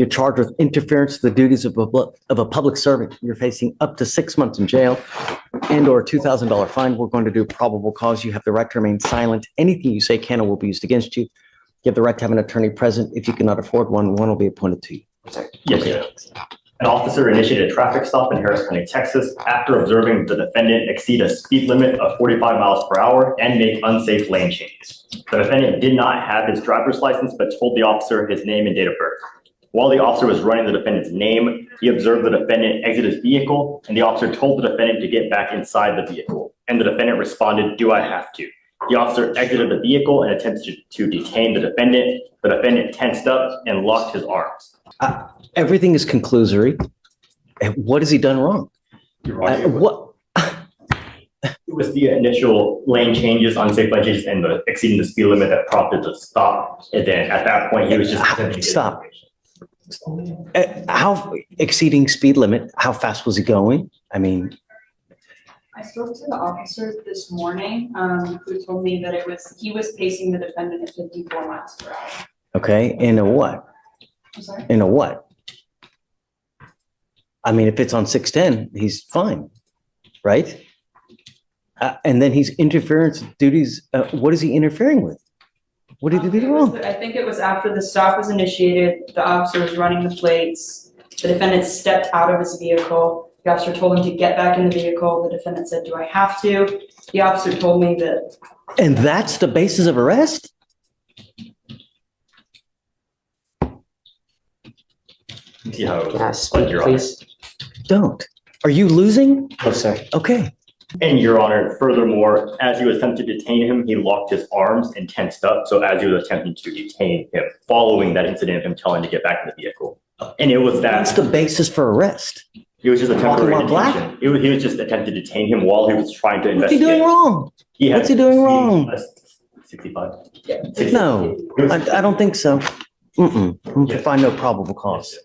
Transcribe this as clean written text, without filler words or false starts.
You're charged with interference with the duties of a public servant. You're facing up to 6 months in jail and or a $2,000 fine. We're going to do probable cause. You have the right to remain silent. Anything you say can or will be used against you. You have the right to have an attorney present. If you cannot afford one, one will be appointed to you. Yes, sir. An officer initiated a traffic stop in Harris County, Texas, after observing the defendant exceed a speed limit of 45 miles per hour and make unsafe lane changes. The defendant did not have his driver's license, but told the officer his name and date of birth. While the officer was running the defendant's name, he observed the defendant exit his vehicle, and the officer told the defendant to get back inside the vehicle. And the defendant responded, "Do I have to?" The officer exited the vehicle and attempted to detain the defendant. The defendant tensed up and locked his arms. Everything is conclusory. What has he done wrong? What? It was the initial lane changes, unsafe lane changes, and the exceeding the speed limit that prompted the stop. And then at that point, he was just attempting to get Stop. How exceeding speed limit? How fast was he going? I mean, I spoke to the officer this morning, who told me that he was pacing the defendant at 54 miles per hour. okay, in a what? I'm sorry? In a what? I mean, if it's on 610, he's fine, right? And then he's interference duties. What is he interfering with? What did he do wrong? I think it was after the stop was initiated, the officer was running the plates. The defendant stepped out of his vehicle. The officer told him to get back in the vehicle. The defendant said, "Do I have to?" The officer told me that. And that's the basis of arrest? See how it Can I was, speak, Your Honor. please? Don't. Are you losing? No, sir. Okay. And Your Honor, furthermore, as he was attempting to detain him, he locked his arms and tensed up. So as he was attempting to detain him, following that incident of him telling him to get back in the vehicle. And it was That's that, the basis for arrest. it was just a temporary Walking while detention. He was just attempting to detain him while he was trying to What's he investigate. doing wrong? What's he doing wrong? 65. Yeah. No, I don't think so. I find no probable cause.